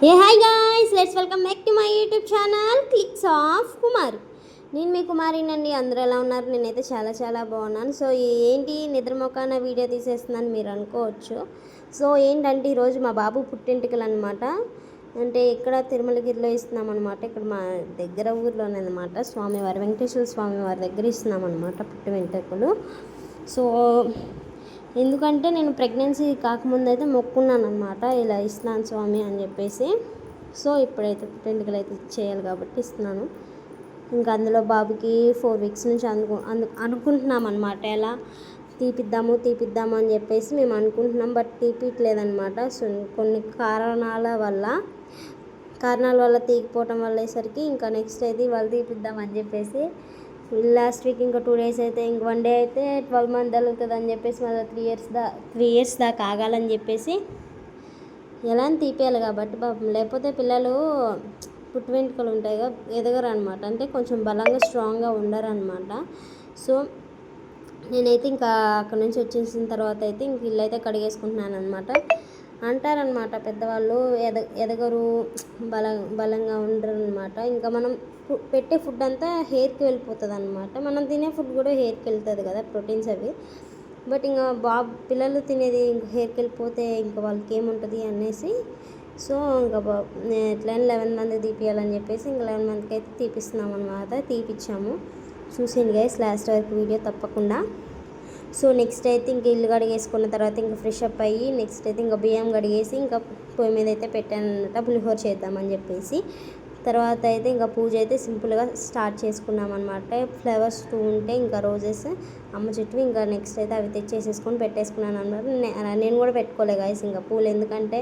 A hi guys, let's welcome back to my YouTube channel clicks of Kumar. నేను మీ కుమారినండి. అందరూ ఎలా ఉన్నారు? నేనైతే చాలా చాలా బాగున్నాను. సో ఏంటి నిద్రమొఖాన వీడియో తీసేస్తున్నాను మీరు అనుకోవచ్చు. సో ఏంటంటే ఈరోజు మా బాబు పుట్టింటికలు అనమాట. అంటే ఇక్కడ తిరుమలగిరిలో ఇస్తున్నాం అనమాట. ఇక్కడ మా దగ్గర ఊర్లోనే అనమాట. స్వామివారి వెంకటేశ్వర స్వామివారి దగ్గర ఇస్తున్నాం అనమాట పుట్టి వెంట్రుకలు. సో ఎందుకంటే నేను ప్రెగ్నెన్సీ కాకముందు అయితే మొక్కున్నాను అనమాట, ఇలా ఇస్తున్నాను స్వామి అని చెప్పేసి. సో ఇప్పుడైతే పుట్టెంటుకలు అయితే చేయాలి కాబట్టి ఇస్తున్నాను. ఇంకా అందులో బాబుకి 4 వీక్స్ నుంచి అనుకుంటున్నాం అనమాట, ఎలా తీపిద్దాము అని చెప్పేసి మేము అనుకుంటున్నాం. బట్ తీపిట్లేదనమాట. సో కొన్ని కారణాల వల్ల తీగిపోవటం వల్లేసరికి ఇంకా నెక్స్ట్ అయితే వాళ్ళు తీపిద్దామని చెప్పేసి లాస్ట్ వీక్ ఇంకా 2 డేస్ అయితే ఇంక 1 డే అయితే 12 మంత్ తగులుతుంది అని చెప్పేసి మళ్ళీ 3 ఇయర్స్ దాకా ఆగాలని చెప్పేసి ఎలా అని తీపేయాలి కాబట్టి పాపం. లేకపోతే పిల్లలు పుట్టు వెంట్రుకలు ఉంటాయిగా ఎదగరు అనమాట, అంటే కొంచెం బలంగా స్ట్రాంగ్గా ఉండరు అనమాట. సో నేనైతే ఇంకా అక్కడ నుంచి వచ్చేసిన తర్వాత అయితే ఇంక ఇల్లు అయితే కడిగేసుకుంటున్నాను అనమాట. అంటారనమాట పెద్దవాళ్ళు, ఎదగరు, బలంగా ఉండరు అనమాట. ఇంకా మనం పెట్టే ఫుడ్ అంతా హెయిర్కి వెళ్ళిపోతుంది అనమాట. మనం తినే ఫుడ్ కూడా హెయిర్కి వెళ్తుంది కదా, ప్రోటీన్స్ అవి. బట్ ఇంకా పిల్లలు తినేది ఇంకా హెయిర్కి వెళ్ళిపోతే ఇంకా వాళ్ళకి ఏముంటుంది అనేసి, సో ఇంకా ఎట్లా 11 మంది తీపియాలని చెప్పేసి ఇంకా 11 మందికి అయితే తీపిస్తున్నాం అనమాట. తీపిచ్చాము. చూసింది గైస్ లాస్ట్ వరకు వీడియో తప్పకుండా. సో నెక్స్ట్ అయితే ఇంక ఇల్లు కడిగేసుకున్న తర్వాత ఇంకా ఫ్రెష్ అప్ అయ్యి నెక్స్ట్ అయితే ఇంకా బియ్యం కడిగేసి ఇంకా పొయ్యి మీద అయితే పెట్టాను అనమాట, పులిహోర చేద్దామని చెప్పేసి. తర్వాత అయితే ఇంకా పూజ అయితే సింపుల్గా స్టార్ట్ చేసుకున్నాం అనమాట. ఫ్లవర్స్ 2 ఉంటే ఇంకా రోజెస్ అమ్మ చెట్టు, ఇంకా నెక్స్ట్ అయితే అవి తెచ్చేసేసుకొని పెట్టేసుకున్నాను అనమాట. నేను కూడా పెట్టుకోలే గాయస్ ఇంకా పూలు, ఎందుకంటే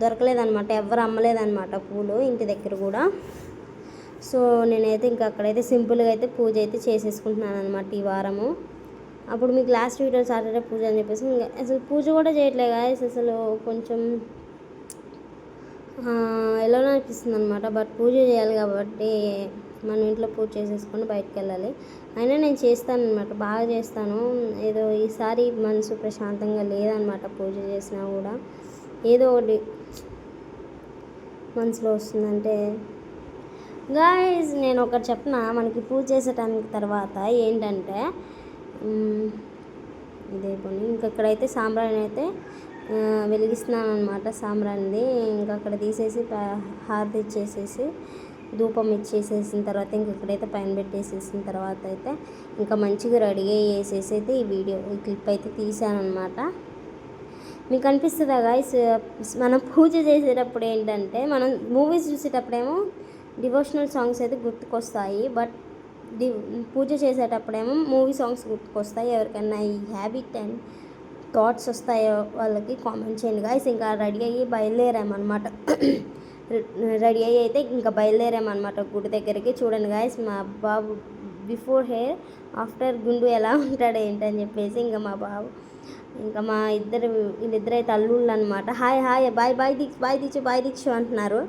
దొరకలేదనమాట, ఎవరు అమ్మలేదనమాట పూలు ఇంటి దగ్గర కూడా. సో నేనైతే ఇంకా అక్కడైతే సింపుల్గా అయితే పూజ అయితే చేసేసుకుంటున్నాను అనమాట ఈ వారము. అప్పుడు మీకు లాస్ట్ వీడియో సాటర్డే పూజ అని చెప్పేసి ఇంకా అసలు పూజ కూడా చేయట్లేదు గాయస్. అసలు కొంచెం ఎలానో అనిపిస్తుంది అనమాట. బట్ పూజ చేయాలి కాబట్టి మనం ఇంట్లో పూజ చేసేసుకొని బయటకు వెళ్ళాలి. అయినా నేను చేస్తాను అనమాట, బాగా చేస్తాను. ఏదో ఈసారి మనసు ప్రశాంతంగా లేదనమాట, పూజ చేసినా కూడా ఏదో ఒకటి మనసులో వస్తుందంటే. గాయస్ నేను ఒకటి చెప్పిన, మనకి పూజ చేసే టైంకి తర్వాత ఏంటంటే ఇదే పని. ఇంకక్కడైతే సాంబ్రాణి అయితే వెలిగిస్తున్నాను అనమాట. సాంబ్రాణిది ఇంకా అక్కడ తీసేసి హారతి ఇచ్చేసేసి ధూపం ఇచ్చేసేసిన తర్వాత ఇంకెక్కడైతే పైన పెట్టేసేసిన తర్వాత అయితే ఇంకా మంచిగా రెడీ అయ్యేసేసి అయితే ఈ క్లిప్ అయితే తీసాను అనమాట. మీకు అనిపిస్తుందా గాయస్, మనం పూజ చేసేటప్పుడు ఏంటంటే మనం మూవీస్ చూసేటప్పుడేమో డివోషనల్ సాంగ్స్ అయితే గుర్తుకొస్తాయి, బట్ పూజ చేసేటప్పుడేమో మూవీ సాంగ్స్ గుర్తుకొస్తాయి. ఎవరికైనా ఈ హ్యాబిట్ అండ్ థాట్స్ వస్తాయో వాళ్ళకి కామెంట్ చేయండి గాయస్. ఇంకా రెడీ అయ్యి బయలుదేరామన్నమాట. రెడీ అయ్యి అయితే ఇంకా బయలుదేరామన్నమాట గుడి దగ్గరికి. చూడండి గాయస్, మా బాబు బిఫోర్ హెయిర్ ఆఫ్టర్ గుండు ఎలా ఉంటాడు ఏంటని చెప్పేసి ఇంకా మా బాబు ఇంకా వీళ్ళిద్దరైతే అల్లుళ్ళు అనమాట. హాయ్ బాయ్ దీక్షు అంటున్నారు.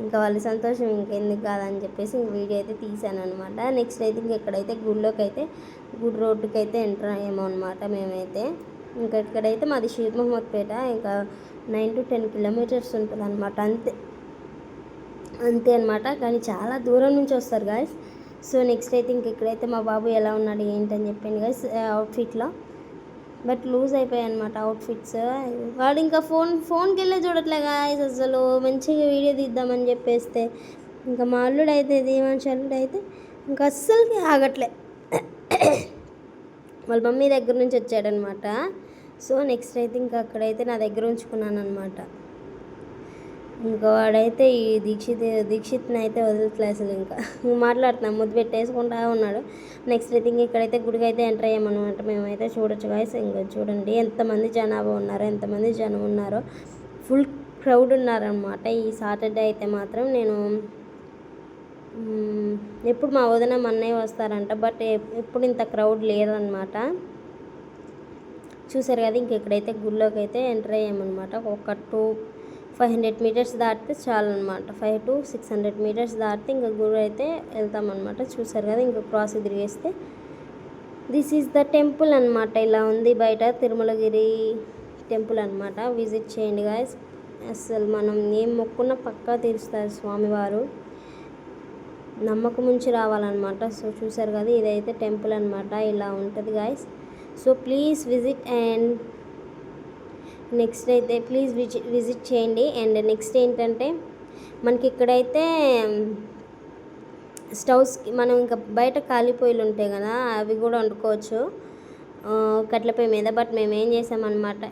ఇంకా వాళ్ళ సంతోషం ఇంకెందుకు కాదని చెప్పేసి ఇంక వీడియో అయితే తీసాను అనమాట. నెక్స్ట్ అయితే ఇంకెక్కడైతే గుడి రోడ్డుకి అయితే ఎంటర్ అయ్యాము అనమాట మేమైతే. ఇంకా ఇక్కడైతే మాది షేర్ మహమ్మద్పేట, ఇంకా 9 to 10 కిలోమీటర్స్ ఉంటుంది అనమాట, అంతే అనమాట. కానీ చాలా దూరం నుంచి వస్తారు గాయస్. సో నెక్స్ట్ అయితే ఇక్కడైతే మా బాబు ఎలా ఉన్నాడు ఏంటని చెప్పాను గాయస్ అవుట్ఫిట్లో. బట్ లూజ్ అయిపోయాయి అనమాట అవుట్ఫిట్స్. వాడు ఇంకా ఫోన్కి వెళ్ళే చూడట్లే గాయస్. అసలు మంచిగా వీడియో తీద్దామని చెప్పేస్తే ఇంకా మా అల్లుడు అయితే దేవాంశ్ అల్లుడు అయితే ఇంకా అస్సలకి ఆగట్లే. వాళ్ళ మమ్మీ దగ్గర నుంచి వచ్చాడనమాట. సో నెక్స్ట్ అయితే ఇంకా అక్కడైతే నా దగ్గర ఉంచుకున్నాను అనమాట. ఇంకా వాడైతే ఈ దీక్షిత్ని అయితే వదలట్లే అసలు. ఇంకా మాట్లాడుతున్నాం, ముద్దు పెట్టేసుకుంటా ఉన్నాడు. నెక్స్ట్ అయితే ఇక్కడైతే గుడికి అయితే ఎంటర్ అయ్యామన్నమాట మేమైతే. చూడొచ్చు గాయస్, ఇంకా చూడండి ఎంతమంది జనం ఉన్నారో. ఫుల్ క్రౌడ్ ఉన్నారనమాట ఈ సాటర్డే అయితే మాత్రం. నేను ఎప్పుడు మా వదిన అన్నయ్య వస్తారంట, బట్ ఎప్పుడు ఇంత క్రౌడ్ లేదనమాట. చూసారు కదా, ఇంకెక్కడైతే గుళ్ళోకి అయితే ఎంటర్ అయ్యామన్నమాట. ఒక 500 మీటర్స్ దాటితే చాలన్నమాట. 500 to 600 మీటర్స్ దాటితే ఇంకా గుడి అయితే వెళ్తామన్నమాట. చూసారు కదా, ఇంకా క్రాస్ తిరిగేస్తే దిస్ ఈజ్ ద టెంపుల్ అనమాట. ఇలా ఉంది బయట తిరుమలగిరి టెంపుల్ అనమాట. విజిట్ చేయండి గాయస్. అసలు మనం ఏం మొక్కున్నా పక్కా తీరుస్తారు స్వామివారు. నమ్మకం ఉంచి రావాలన్నమాట. సో చూసారు కదా, ఇదైతే టెంపుల్ అనమాట. ఇలా ఉంటుంది guys. So please visit and next అయితే ప్లీజ్ విజిట్ చేయండి. అండ్ నెక్స్ట్ ఏంటంటే మనకి ఇక్కడైతే స్టవ్స్కి మనం ఇంకా బయట ఖాళీ పొయ్యిలు ఉంటాయి కదా, అవి కూడా వండుకోవచ్చు కట్ల పొయ్యి మీద. బట్ మేము ఏం చేసామన్నమాట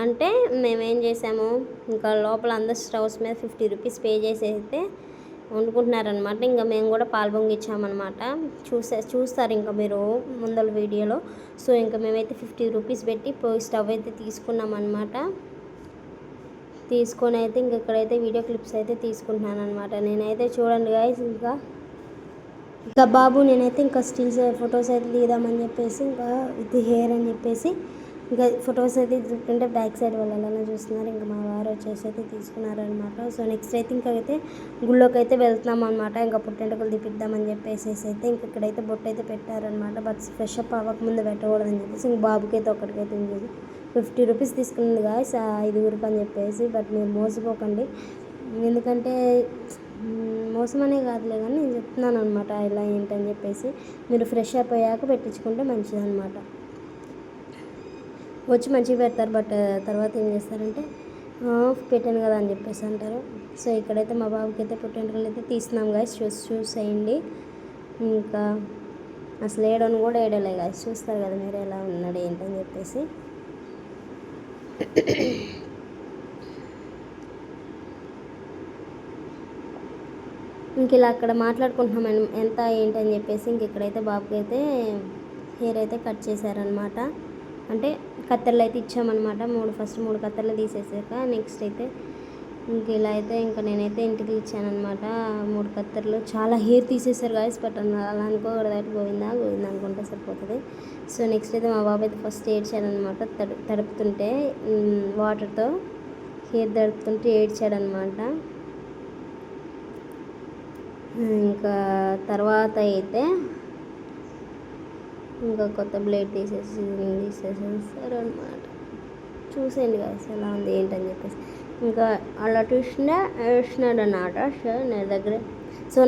అంటే మేమేం చేసాము, ఇంకా లోపల అందరు స్టవ్స్ మీద 50 రూపీస్ పే చేసి అయితే వండుకుంటున్నారనమాట. ఇంకా మేము కూడా పాల్పొంగిచ్చామన్నమాట. చూస్తారు ఇంకా మీరు ముందల వీడియోలో. సో ఇంకా మేమైతే 50 రూపీస్ పెట్టి స్టవ్ అయితే తీసుకున్నామన్నమాట. తీసుకొని అయితే ఇంక ఇక్కడైతే వీడియో క్లిప్స్ అయితే తీసుకుంటున్నాను అనమాట. నేనైతే చూడండి గాయస్, ఇంకా బాబు నేనైతే ఇంకా స్టిల్స్ ఫొటోస్ అయితే తీద్దామని చెప్పేసి ఇంకా విత్ హెయిర్ అని చెప్పేసి ఇంకా ఫొటోస్ అయితే తీసుకుంటే బ్యాక్ సైడ్ వాళ్ళు ఎలా చూస్తున్నారు. ఇంకా మా వారు వచ్చేసి అయితే తీసుకున్నారనమాట. సో నెక్స్ట్ అయితే ఇంకైతే గుళ్ళోకి అయితే వెళ్తున్నాం అనమాట. ఇంకా పుట్టెంటుకలు తీపిద్దామని చెప్పేసి అయితే ఇంక ఇక్కడైతే బొట్టు అయితే పెట్టారనమాట. బట్ ఫ్రెష్ అప్ అవ్వకముందు పెట్టకూడదని చెప్పేసి ఇంక బాబుకి అయితే ఒకటికైతే ఉండేది 50 రూపీస్ తీసుకుంది గాయస్ 5 అని చెప్పేసి. బట్ మీరు మోసపోకండి, ఎందుకంటే మోసం అనే కాదులే కానీ నేను చెప్తున్నాను అనమాట ఇలా ఏంటని చెప్పేసి. మీరు ఫ్రెష్ అప్ అయ్యాక పెట్టించుకుంటే మంచిదన్నమాట. వచ్చి మంచిగా పెడతారు, బట్ తర్వాత ఏం చేస్తారంటే పెట్టాను కదా అని చెప్పేసి అంటారు. సో ఇక్కడైతే మా బాబుకి అయితే పుట్టెంటుకలు అయితే తీస్తున్నాం గాయస్. చూసేయండి. ఇంకా అసలు ఏడని కూడా ఏడలే గాయస్. చూస్తారు కదా మీరు ఎలా ఉన్నాడు ఏంటని చెప్పేసి. ఇంక ఇలా అక్కడ మాట్లాడుకుంటున్నాం ఎంత ఏంటని చెప్పేసి. ఇంక ఇక్కడైతే బాబుకి అయితే హెయిర్ అయితే కట్ చేశారనమాట. అంటే కత్తెరలు అయితే ఇచ్చామన్నమాట. ఫస్ట్ 3 కత్తెరలు తీసేసాక నెక్స్ట్ అయితే ఇంక ఇలా అయితే ఇంకా నేనైతే ఇంటికి ఇచ్చానమాట 3 కత్తెరలు. చాలా హెయిర్ తీసేసారు గాయస్. బట్ అలా అనుకోకూడదు, అయితే గోవిందా అనుకుంటే సరిపోతుంది. సో నెక్స్ట్ అయితే మా బాబు అయితే ఫస్ట్ ఏడ్చాడనమాట. తడుపుతుంటే వాటర్తో హెయిర్ తడుపుతుంటే ఏడ్చాడనమాట. ఇంకా తర్వాత అయితే ఇంకా కొత్త బ్లేడ్ తీసేసారు అనమాట. చూసేయండి గాయస్ ఎలా ఉంది ఏంటని చెప్పేసి. ఇంకా అలా వేసినాడు అన్నమాట.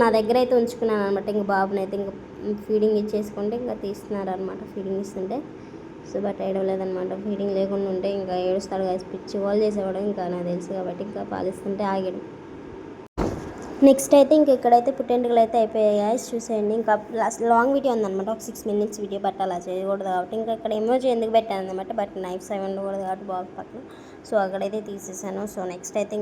నా దగ్గర అయితే ఉంచుకున్నాను అనమాట. ఇంకా బాబుని అయితే ఇంకా ఫీడింగ్ ఇచ్చేసుకుంటే ఇంకా తీస్తున్నారు అనమాట. ఫీడింగ్ ఇస్తుంటే సో బట్ ఏడవలేదనమాట. ఫీడింగ్ లేకుండా ఉంటే ఇంకా ఏడుస్తాడు గాయస్. పిచ్చి వాళ్ళు చేసేవాడు ఇంకా నాకు తెలుసు కాబట్టి. ఇంకా పాలిస్తుంటే ఆగాడు. నెక్స్ట్ అయితే ఇంక ఇక్కడైతే పుట్టెంటుకలు అయితే అయిపోయాయి గాయస్. చూసేయండి. ఇంకా లాంగ్ వీడియో ఉందన్నమాట, ఒక 6 minutes వీడియో. బట్ అలా చేయకూడదు కాబట్టి ఇంకా ఇక్కడ ఎమోజీ ఎందుకు పెట్టాను అనమాట. బట్ నైఫ్స్ అవి ఉండకూడదు కాబట్టి బాబు పక్కన. సో అక్కడైతే తీసేసాను. సో నెక్స్ట్ అయితే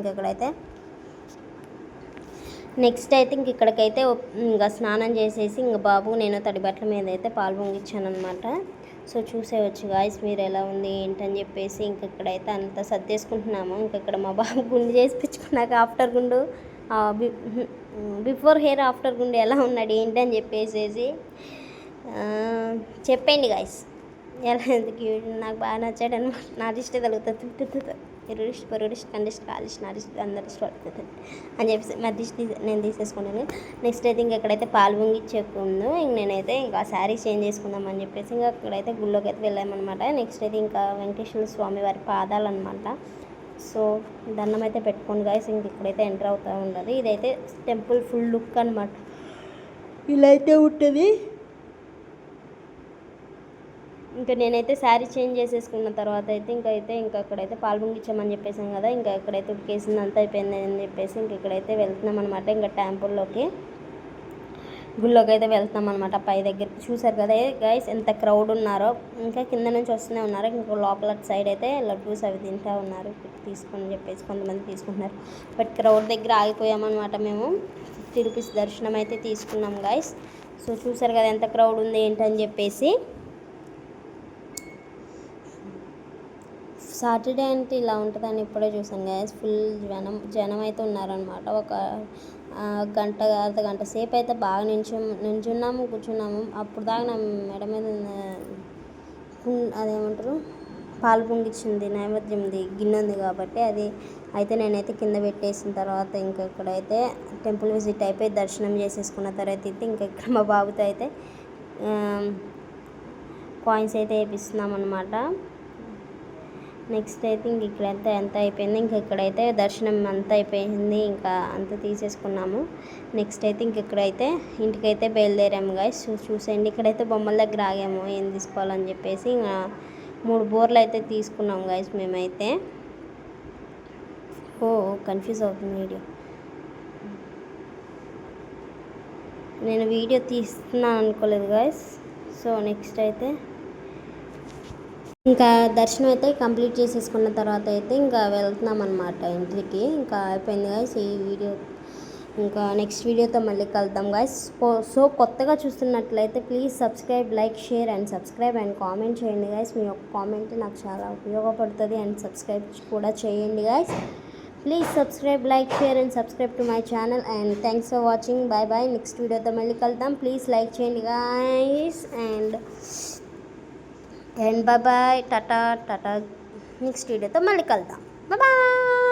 ఇంక ఇక్కడికైతే ఇంకా స్నానం చేసేసి ఇంకా బాబు నేను తడి బట్టల మీద అయితే పాలు పొంగిచ్చాను అనమాట. సో చూసేవచ్చు గాయస్ మీరు ఎలా ఉంది ఏంటని చెప్పేసి. ఇంక ఇక్కడైతే అంతా సర్దేసుకుంటున్నాము. ఇంక ఇక్కడ మా బాబు గుండు చేసి పిచ్చుకున్నాక ఆఫ్టర్ గుండు బిఫోర్ హెయిర్ ఆఫ్టర్ గుండు ఎలా ఉన్నాడు ఏంటని చెప్పేసి చెప్పండి గాయస్. ఎలా ఎందుకు నాకు బాగా నచ్చాడు అనమాట. నా ఇష్ట తగులుతుంది పొరుడిస్ట్ కండిస్ట్ కాలిస్ట్ నా ఇష్ట అందరి ఇష్టం అని చెప్పేసి మా దిష్టి నేను తీసేసుకున్నాను. నెక్స్ట్ అయితే ఇంక ఎక్కడైతే పాలు పొంగిచ్చేకుందో ఇంక నేనైతే ఇంకా శారీ చేంజ్ చేసుకుందాం అని చెప్పేసి ఇంకా అక్కడైతే గుళ్ళోకి అయితే వెళ్ళామన్నమాట. నెక్స్ట్ అయితే ఇంకా వెంకటేశ్వర స్వామి వారి పాదాలు అనమాట. సో దండం అయితే పెట్టుకోండి గాయస్. ఇంక ఇక్కడైతే ఎంటర్ అవుతూ ఉండదు. ఇదైతే టెంపుల్ ఫుల్ లుక్ అనమాట. ఇలా అయితే ఉంటుంది. ఇంకా నేనైతే శారీ చేంజ్ చేసేసుకున్న తర్వాత అయితే ఇంకా అక్కడైతే పాలు పొంగిచ్చామని చెప్పేసాం కదా. ఇంకా ఇక్కడైతే ఉడికేసింది అంతా అయిపోయింది అని చెప్పేసి ఇంక ఇక్కడైతే వెళ్తున్నాం అనమాట. ఇంకా టెంపుల్లోకి గుళ్ళోకి అయితే వెళ్తున్నాం అనమాట. పై దగ్గర చూసారు కదా గైస్ ఎంత క్రౌడ్ ఉన్నారో. ఇంకా కింద నుంచి వస్తూనే ఉన్నారు. ఇంకా లోపల సైడ్ అయితే లడ్డూస్ అవి తింటూ ఉన్నారు. తీసుకొని చెప్పేసి కొంతమంది తీసుకుంటున్నారు. బట్ క్రౌడ్ దగ్గర ఆగిపోయామన్నమాట. మేము 50 రూపీస్ దర్శనం అయితే తీసుకున్నాం గైస్. సో చూసారు కదా ఎంత క్రౌడ్ ఉంది ఏంటని చెప్పేసి. సాటర్డే అంటే ఇలా ఉంటుందని ఇప్పుడే చూసాను గైస్. ఫుల్ జనం అయితే ఉన్నారనమాట. ఒక అర్ధ గంట సేపు అయితే బాగా నించున్నాము కూర్చున్నాము. అప్పుడు దాకా నా మెడ మీద అదేమంటారు పాలు పొంగిచ్చింది నైవేద్యంది గిన్నె ఉంది కాబట్టి అది అయితే నేనైతే కింద పెట్టేసిన తర్వాత ఇంకా ఇక్కడైతే టెంపుల్ విజిట్ అయిపోయి దర్శనం చేసేసుకున్న తర్వాత అయితే ఇంకా ఇక్కడ మా బాబుతో అయితే కాయిన్స్ అయితే వేపిస్తున్నాం అనమాట. నెక్స్ట్ అయితే ఇంక ఇక్కడైతే అంతా అయిపోయింది. ఇంక ఇక్కడైతే దర్శనం అంతా అయిపోయింది, ఇంకా అంతా తీసేసుకున్నాము. నెక్స్ట్ అయితే ఇంక ఇక్కడైతే ఇంటికైతే బయలుదేరాము గాయస్. చూసేయండి, ఇక్కడైతే బొమ్మల దగ్గర ఆగాము ఏం తీసుకోవాలని చెప్పేసి. ఇంకా 3 బోర్లు అయితే తీసుకున్నాం గాయస్ మేమైతే. కన్ఫ్యూజ్ అవుతుంది వీడియో. నేను వీడియో తీస్తున్నాను అనుకోలేదు గాయస్. సో నెక్స్ట్ అయితే ఇంకా దర్శనం అయితే కంప్లీట్ చేసేసుకున్న తర్వాత అయితే ఇంకా వెళ్తున్నాం అనమాట ఇంటికి. ఇంకా అయిపోయింది గాయస్ ఈ వీడియో. ఇంకా నెక్స్ట్ వీడియోతో మళ్ళీ కలుద్దాం గాయస్. సో కొత్తగా చూస్తున్నట్లయితే please subscribe, like, share and subscribe and comment చేయండి గాయస్. మీ యొక్క కామెంట్ నాకు చాలా ఉపయోగపడుతుంది. అండ్ సబ్స్క్రైబ్ కూడా చేయండి guys. Please subscribe, like, share and subscribe to my channel. And thanks for watching. Bye bye. Next వీడియోతో మళ్ళీ కలుద్దాం. ప్లీజ్ లైక్ చేయండి guys. And bye bye, tata tata. Next వీడియోతో మళ్ళీ కలుద్దాం. బాయ్.